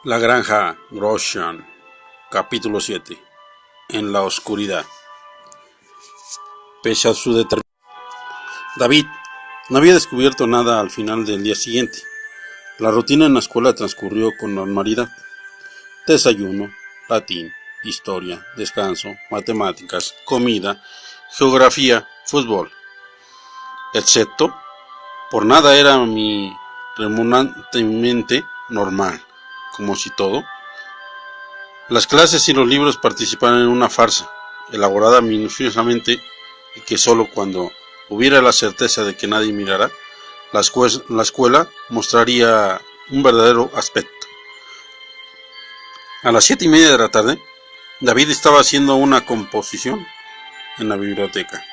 La granja Groshan, capítulo 7. En la oscuridad. Pese a su determinación, David no había descubierto nada al final del día siguiente. La rutina en la escuela transcurrió con normalidad. Desayuno, latín, historia, descanso, matemáticas, comida, geografía, fútbol. Excepto, por nada era mi remunantemente normal, como si todo. Las clases y los libros participaban en una farsa, elaborada minuciosamente y que solo cuando hubiera la certeza de que nadie mirara, la escuela mostraría un verdadero aspecto. A las 7:30 de la tarde, David estaba haciendo una composición en la biblioteca.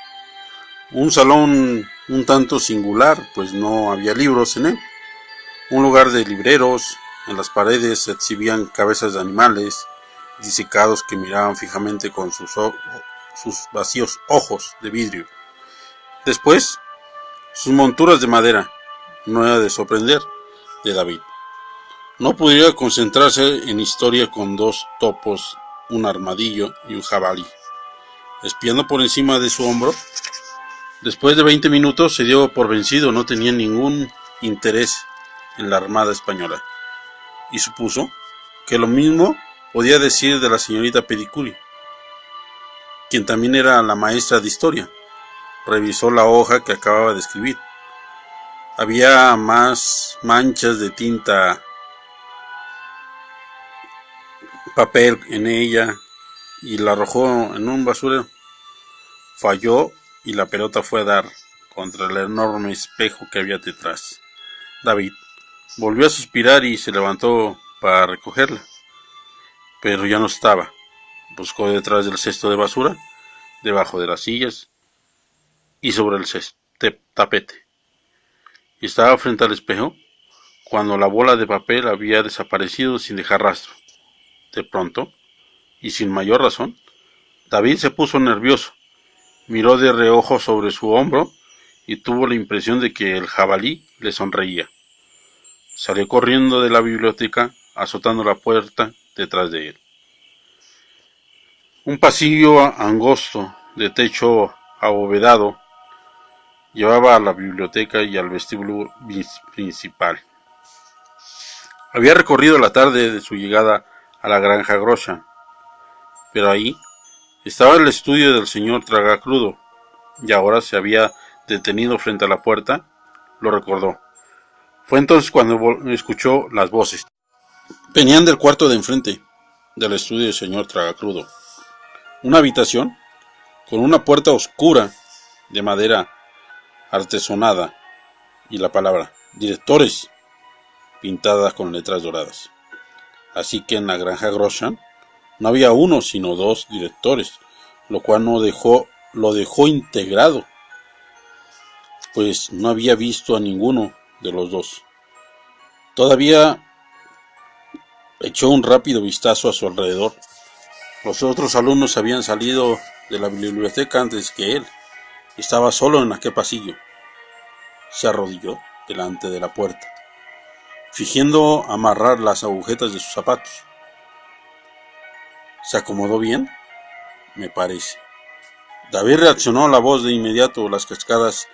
Un salón un tanto singular, pues no había libros en él. Un lugar de libreros, en las paredes se exhibían cabezas de animales disecados que miraban fijamente con sus vacíos ojos de vidrio. Después, sus monturas de madera. No era de sorprender de David. No pudiera concentrarse en historia con dos topos, un armadillo y un jabalí, espiando por encima de su hombro. Después de 20 minutos se dio por vencido, no tenía ningún interés en la Armada Española, y supuso que lo mismo podía decir de la señorita Pedicuri, quien también era la maestra de historia. Revisó la hoja que acababa de escribir. Había más manchas de tinta papel en ella y la arrojó en un basurero. Falló y la pelota fue a dar contra el enorme espejo que había detrás. David volvió a suspirar y se levantó para recogerla, pero ya no estaba. Buscó detrás del cesto de basura, debajo de las sillas y sobre el tapete. Y estaba frente al espejo cuando la bola de papel había desaparecido sin dejar rastro. De pronto, y sin mayor razón, David se puso nervioso, miró de reojo sobre su hombro y tuvo la impresión de que el jabalí le sonreía. Salió corriendo de la biblioteca, azotando la puerta detrás de él. Un pasillo angosto, de techo abovedado, llevaba a la biblioteca y al vestíbulo principal. Había recorrido la tarde de su llegada a la granja Groshan, pero ahí estaba el estudio del señor Tragacrudo, y ahora se había detenido frente a la puerta. Lo recordó. Fue entonces cuando escuchó las voces. Venían del cuarto de enfrente del estudio del señor Tragacrudo. Una habitación con una puerta oscura de madera artesonada y la palabra directores pintada con letras doradas. Así que en la granja Groshan no había uno sino dos directores, lo cual lo dejó integrado, pues no había visto a ninguno de los dos. Todavía echó un rápido vistazo a su alrededor. Los otros alumnos habían salido de la biblioteca antes que él. Estaba solo en aquel pasillo. Se arrodilló delante de la puerta, fingiendo amarrar las agujetas de sus zapatos. ¿Se acomodó bien? Me parece. David reaccionó a la voz de inmediato. Las cascadas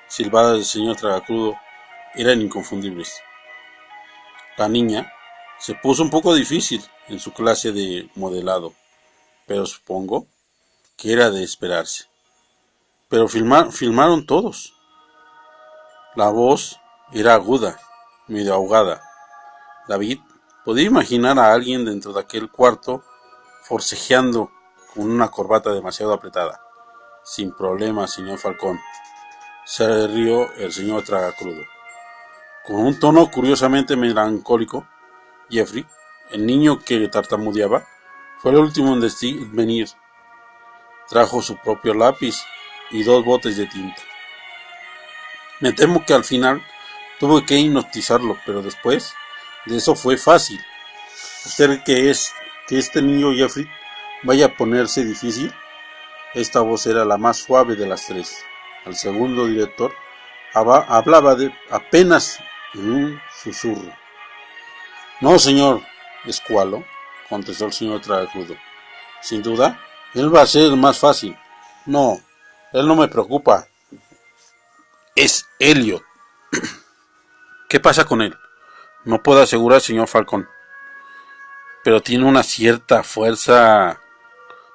silbadas del señor Tragacrudo eran inconfundibles. La niña se puso un poco difícil en su clase de modelado, pero supongo que era de esperarse. Pero filmaron todos. La voz era aguda, medio ahogada. David podía imaginar a alguien dentro de aquel cuarto forcejeando con una corbata demasiado apretada. Sin problema, señor Falcón, se rió el señor Tragacrudo. Con un tono curiosamente melancólico, Jeffrey, el niño que tartamudeaba, fue el último en venir. Trajo su propio lápiz y 2 botes de tinta. Me temo que al final tuve que hipnotizarlo, pero después de eso fue fácil. ¿Usted cree que este niño Jeffrey vaya a ponerse difícil? Esta voz era la más suave de las tres. El segundo director hablaba apenas en un susurro. No, señor, escualo, contestó el señor Tragacrudo. Sin duda, él va a ser el más fácil. No, él no me preocupa. Es Elliot. ¿Qué pasa con él? No puedo asegurar, señor Falcón. Pero tiene una cierta fuerza,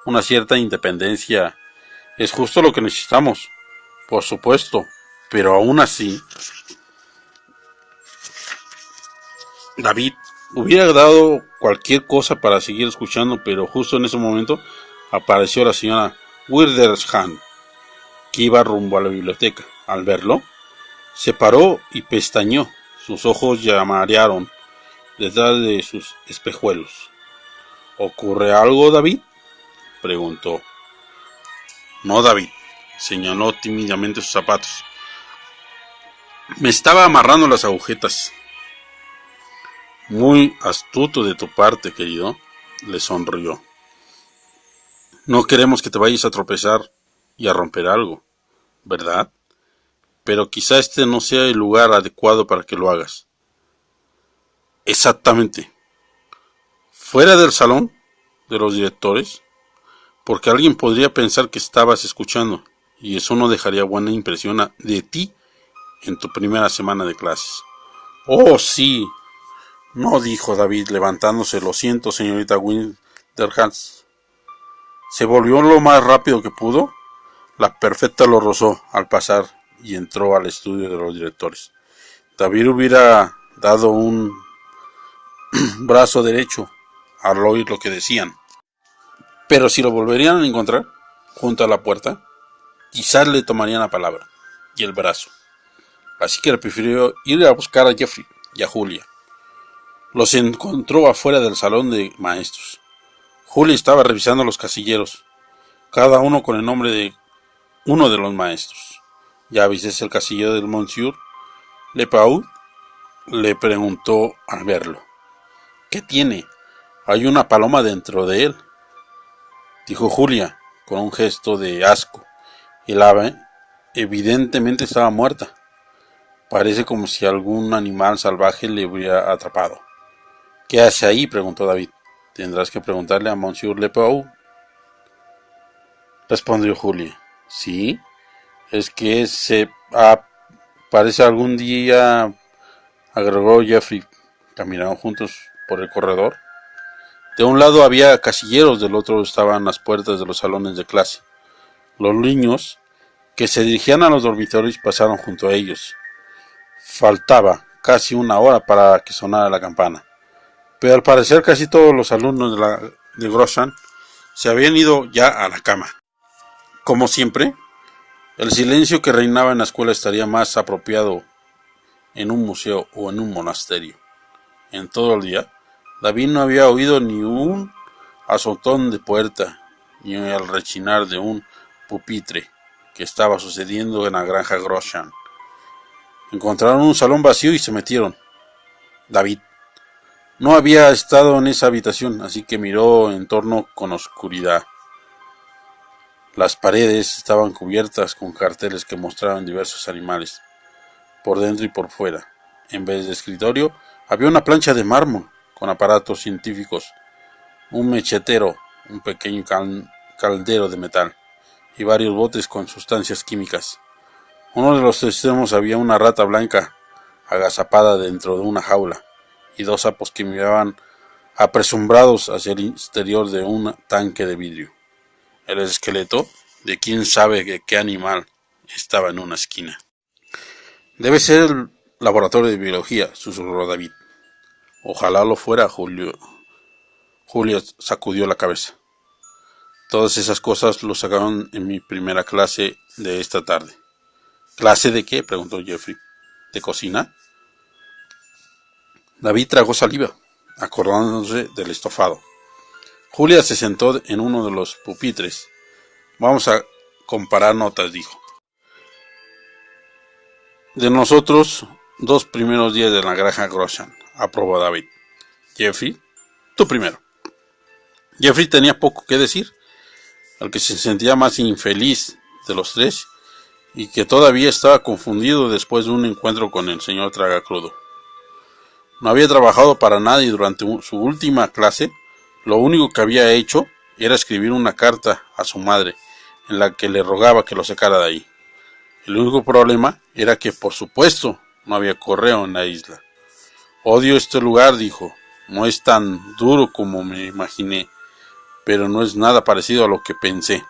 una cierta independencia. Es justo lo que necesitamos, por supuesto. Pero aún así, David hubiera dado cualquier cosa para seguir escuchando, pero justo en ese momento apareció la señora Wildersham, que iba rumbo a la biblioteca. Al verlo, se paró y pestañeó. Sus ojos llamarearon detrás de sus espejuelos. ¿Ocurre algo, David?, preguntó. No, David, señaló tímidamente sus zapatos. Me estaba amarrando las agujetas. Muy astuto de tu parte, querido, le sonrió. No queremos que te vayas a tropezar y a romper algo, ¿verdad? Pero quizá este no sea el lugar adecuado para que lo hagas. Exactamente. Fuera del salón de los directores, porque alguien podría pensar que estabas escuchando, y eso no dejaría buena impresión de ti en tu primera semana de clases. Oh, sí. No, dijo David levantándose. Lo siento, señorita Wildersham. Se volvió lo más rápido que pudo. La perfecta lo rozó al pasar y entró al estudio de los directores. David hubiera dado un brazo derecho al oír lo que decían. Pero si lo volverían a encontrar junto a la puerta, quizás le tomarían la palabra y el brazo. Así que prefirió ir a buscar a Jeffrey y a Julia. Los encontró afuera del salón de maestros. Julia estaba revisando los casilleros, cada uno con el nombre de uno de los maestros. ¿Ya viste el casillero del Monsieur Lepau?, le preguntó al verlo. ¿Qué tiene? Hay una paloma dentro de él, dijo Julia con un gesto de asco. El ave evidentemente estaba muerta. Parece como si algún animal salvaje le hubiera atrapado. ¿Qué hace ahí?, preguntó David. Tendrás que preguntarle a Monsieur Lepau, respondió Julia. ¿Sí? Es que parece algún día, agregó Jeffrey. Caminaron juntos por el corredor. De un lado había casilleros, del otro estaban las puertas de los salones de clase. Los niños que se dirigían a los dormitorios pasaron junto a ellos. Faltaba casi una hora para que sonara la campana, pero al parecer casi todos los alumnos de Grosham se habían ido ya a la cama. Como siempre, el silencio que reinaba en la escuela estaría más apropiado en un museo o en un monasterio. En todo el día, David no había oído ni un azotón de puerta, ni el rechinar de un pupitre que estaba sucediendo en la granja Grosham. Encontraron un salón vacío y se metieron. David no había estado en esa habitación, así que miró en torno con oscuridad. Las paredes estaban cubiertas con carteles que mostraban diversos animales, por dentro y por fuera. En vez de escritorio, había una plancha de mármol con aparatos científicos, un mechetero, un pequeño caldero de metal y varios botes con sustancias químicas. Uno de los extremos había una rata blanca agazapada dentro de una jaula y dos sapos que miraban apresumbrados hacia el exterior de un tanque de vidrio. El esqueleto de quién sabe qué animal estaba en una esquina. Debe ser el laboratorio de biología, susurró David. Ojalá lo fuera, Julia sacudió la cabeza. Todas esas cosas lo sacaron en mi primera clase de esta tarde. ¿Clase de qué?, preguntó Jeffrey. ¿De cocina? David tragó saliva, acordándose del estofado. Julia se sentó en uno de los pupitres. Vamos a comparar notas, dijo. De nosotros, 2 primeros días de la granja Grosham, aprobó David. Jeffrey, tú primero. Jeffrey tenía poco que decir. El que se sentía más infeliz de los tres y que todavía estaba confundido después de un encuentro con el señor Tragacrudo. No había trabajado para nadie durante su última clase. Lo único que había hecho era escribir una carta a su madre en la que le rogaba que lo sacara de ahí. El único problema era que, por supuesto, no había correo en la isla. Odio este lugar, dijo. No es tan duro como me imaginé, pero no es nada parecido a lo que pensé.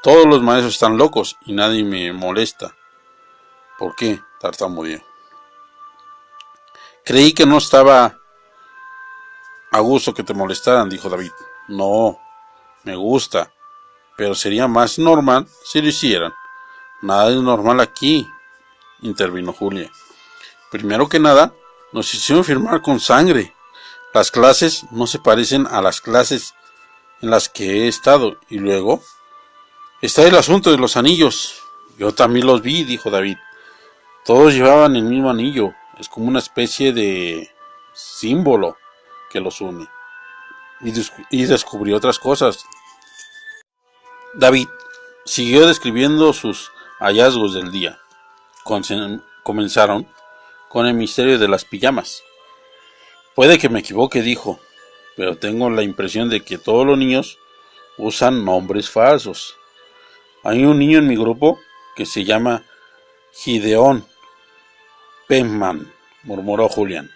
Todos los maestros están locos y nadie me molesta. ¿Por qué? Tartamudeó. Creí que no estaba a gusto que te molestaran, dijo David. No, me gusta, pero sería más normal si lo hicieran. Nada es normal aquí, intervino Julia. Primero que nada, nos hicieron firmar con sangre. Las clases no se parecen a las clases en las que he estado. Y luego está el asunto de los anillos. Yo también los vi, dijo David. Todos llevaban el mismo anillo. Es como una especie de símbolo que los une. Y descubrió otras cosas. David siguió describiendo sus hallazgos del día. Comenzaron con el misterio de las pijamas. Puede que me equivoque, dijo, pero tengo la impresión de que todos los niños usan nombres falsos. Hay un niño en mi grupo que se llama Gideon Penman, murmuró Julián.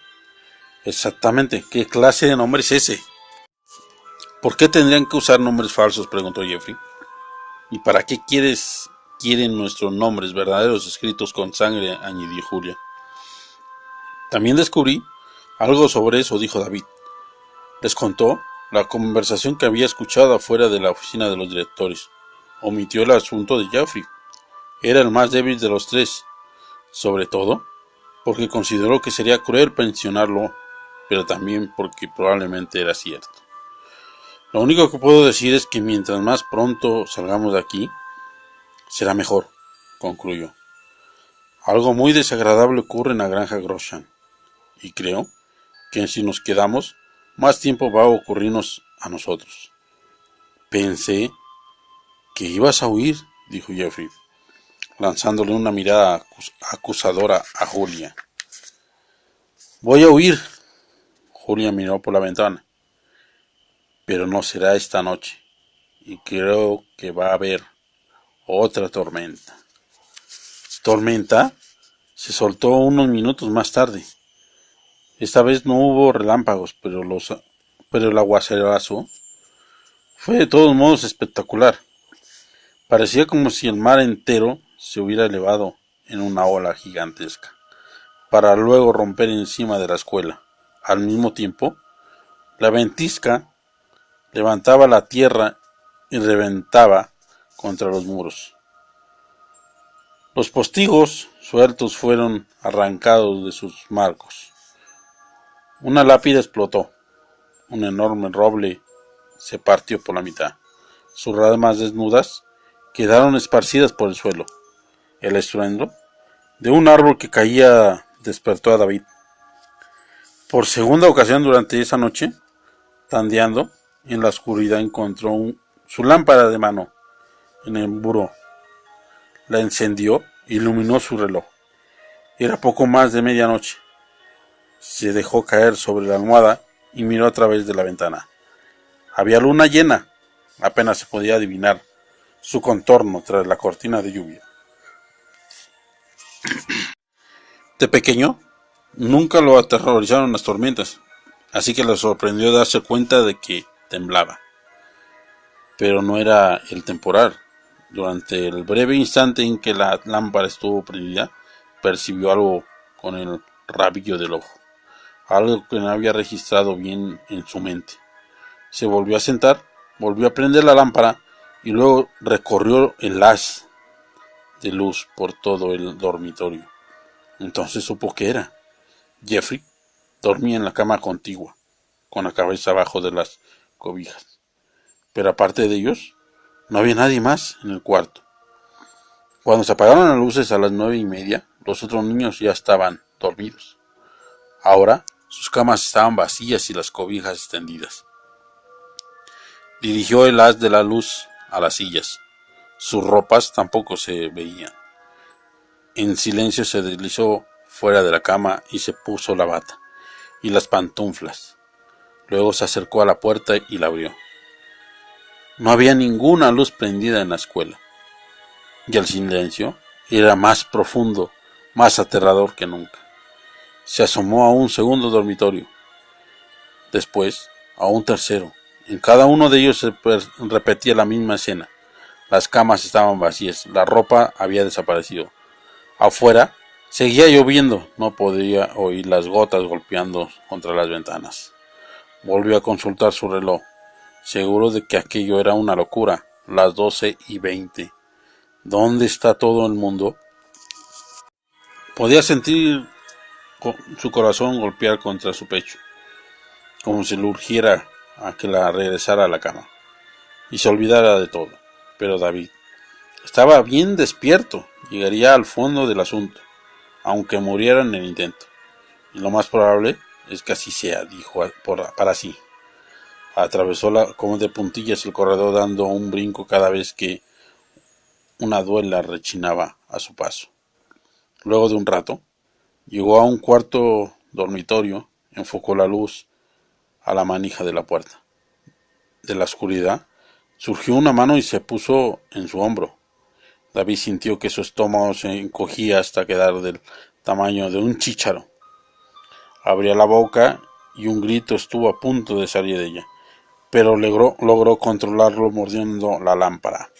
Exactamente, ¿qué clase de nombre es ese? ¿Por qué tendrían que usar nombres falsos?, preguntó Jeffrey. ¿Y para qué quieren nuestros nombres verdaderos escritos con sangre?, añadió Julia. También descubrí algo sobre eso, dijo David. Les contó la conversación que había escuchado afuera de la oficina de los directores. Omitió el asunto de Jeffrey. Era el más débil de los tres, sobre todo porque consideró que sería cruel pensionarlo, pero también porque probablemente era cierto. Lo único que puedo decir es que mientras más pronto salgamos de aquí, será mejor, concluyó. Algo muy desagradable ocurre en la granja Groshan, y creo que si nos quedamos, más tiempo va a ocurrirnos a nosotros. Pensé que ibas a huir, dijo Jeffrey, lanzándole una mirada acusadora a Julia. Voy a huir. Julia miró por la ventana. Pero no será esta noche, y creo que va a haber otra tormenta. ¿Tormenta? Se soltó unos minutos más tarde. Esta vez no hubo relámpagos, pero el aguacerazo fue de todos modos espectacular. Parecía como si el mar entero se hubiera elevado en una ola gigantesca, para luego romper encima de la escuela. Al mismo tiempo, la ventisca levantaba la tierra y reventaba contra los muros. Los postigos sueltos fueron arrancados de sus marcos. Una lápida explotó. Un enorme roble se partió por la mitad. Sus ramas desnudas quedaron esparcidas por el suelo. El estruendo de un árbol que caía despertó a David. Por segunda ocasión durante esa noche, tandeando en la oscuridad, encontró su lámpara de mano en el buró. La encendió e iluminó su reloj. Era poco más de medianoche. Se dejó caer sobre la almohada y miró a través de la ventana. Había luna llena. Apenas se podía adivinar su contorno tras la cortina de lluvia. De pequeño, nunca lo aterrorizaron las tormentas, así que le sorprendió darse cuenta de que temblaba. Pero no era el temporal. Durante el breve instante en que la lámpara estuvo prendida, percibió algo con el rabillo del ojo, algo que no había registrado bien en su mente. Se volvió a sentar, volvió a prender la lámpara y luego recorrió el haz de luz por todo el dormitorio. Entonces supo que era. Jeffrey dormía en la cama contigua, con la cabeza abajo de las cobijas. Pero aparte de ellos, no había nadie más en el cuarto. Cuando se apagaron las luces a las 9:30, los otros niños ya estaban dormidos. Ahora sus camas estaban vacías y las cobijas extendidas. Dirigió el haz de la luz a las sillas. Sus ropas tampoco se veían. En silencio se deslizó fuera de la cama y se puso la bata. y las pantuflas. Luego se acercó a la puerta y la abrió. No había ninguna luz prendida en la escuela, y el silencio era más profundo, más aterrador que nunca. Se asomó a un segundo dormitorio, después a un tercero. En cada uno de ellos se repetía la misma escena. Las camas estaban vacías, la ropa había desaparecido. Afuera seguía lloviendo, no podía oír las gotas golpeando contra las ventanas. Volvió a consultar su reloj, seguro de que aquello era una locura. Las 12:20. ¿Dónde está todo el mundo? Podía sentir su corazón golpear contra su pecho, como si le urgiera a que la regresara a la cama y se olvidara de todo. Pero David estaba bien despierto, llegaría al fondo del asunto, aunque muriera en el intento. Y lo más probable es que así sea, dijo para sí. Atravesó como de puntillas el corredor, dando un brinco cada vez que una duela rechinaba a su paso. Luego de un rato, llegó a un cuarto dormitorio, enfocó la luz a la manija de la puerta. De la oscuridad surgió una mano y se puso en su hombro. David sintió que su estómago se encogía hasta quedar del tamaño de un chícharo. Abrió la boca y un grito estuvo a punto de salir de ella, pero logró controlarlo mordiendo la lámpara.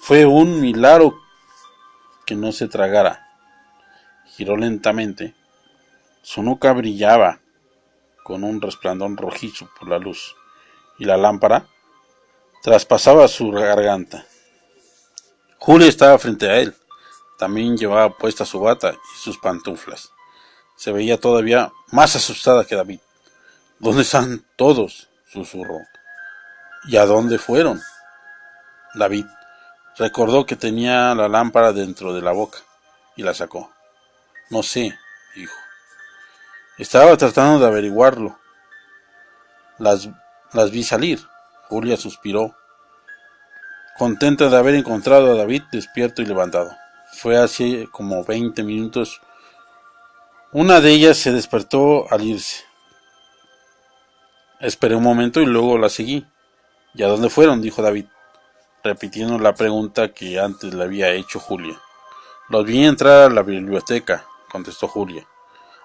Fue un milagro que no se tragara. Giró lentamente. Su nuca brillaba con un resplandor rojizo por la luz, y la lámpara traspasaba su garganta. Julia estaba frente a él. También llevaba puesta su bata y sus pantuflas. Se veía todavía más asustada que David. ¿Dónde están todos?, susurró. ¿Y a dónde fueron? David recordó que tenía la lámpara dentro de la boca y la sacó. No sé, dijo. Estaba tratando de averiguarlo. Las vi salir. Julia suspiró, contenta de haber encontrado a David despierto y levantado. Fue hace como 20 minutos. Una de ellas se despertó al irse. Esperé un momento y luego la seguí. ¿Y a dónde fueron?, dijo David, repitiendo la pregunta que antes le había hecho Julia. Los vi entrar a la biblioteca, contestó Julia.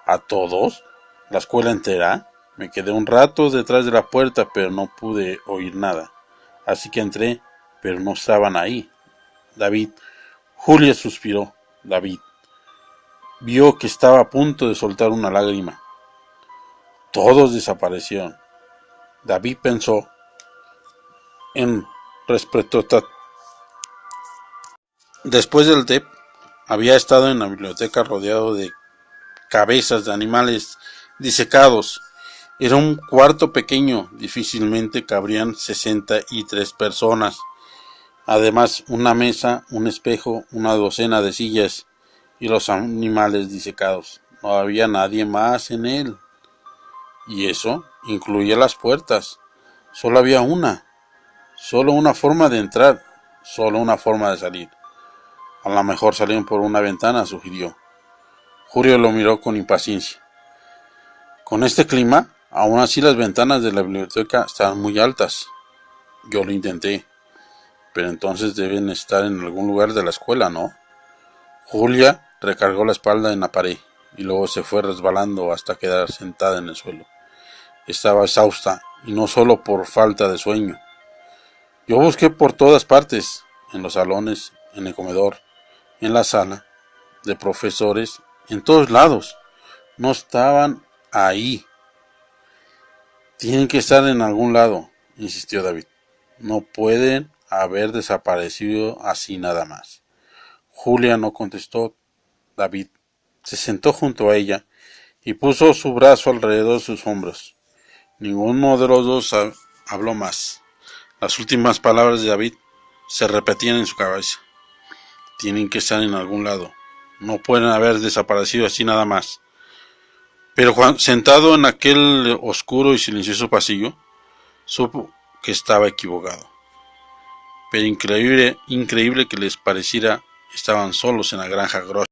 ¿A todos? ¿La escuela entera? Me quedé un rato detrás de la puerta, pero no pude oír nada. Así que entré, pero no estaban ahí. David. Julia suspiró. David vio que estaba a punto de soltar una lágrima. Todos desaparecieron. David pensó en respeto. Después del té, había estado en la biblioteca rodeado de cabezas de animales disecados. Era un cuarto pequeño, difícilmente cabrían 63 personas. Además, una mesa, un espejo, una docena de sillas y los animales disecados. No había nadie más en él. Y eso incluía las puertas. Solo había una. Solo una forma de entrar. Solo una forma de salir. A lo mejor salieron por una ventana, sugirió. Julio lo miró con impaciencia. Con este clima, aún así las ventanas de la biblioteca estaban muy altas. Yo lo intenté. Pero entonces deben estar en algún lugar de la escuela, ¿no? Julia recargó la espalda en la pared y luego se fue resbalando hasta quedar sentada en el suelo. Estaba exhausta, y no solo por falta de sueño. Yo busqué por todas partes, en los salones, en el comedor, en la sala de profesores, en todos lados. No estaban ahí. Tienen que estar en algún lado, insistió David. No pueden haber desaparecido así nada más. Julia no contestó. David se sentó junto a ella y puso su brazo alrededor de sus hombros. Ninguno de los dos habló más. Las últimas palabras de David se repetían en su cabeza. Tienen que estar en algún lado. No pueden haber desaparecido así nada más. Pero sentado en aquel oscuro y silencioso pasillo, supo que estaba equivocado. Pero increíble que les pareciera, estaban solos en la granja Grosh.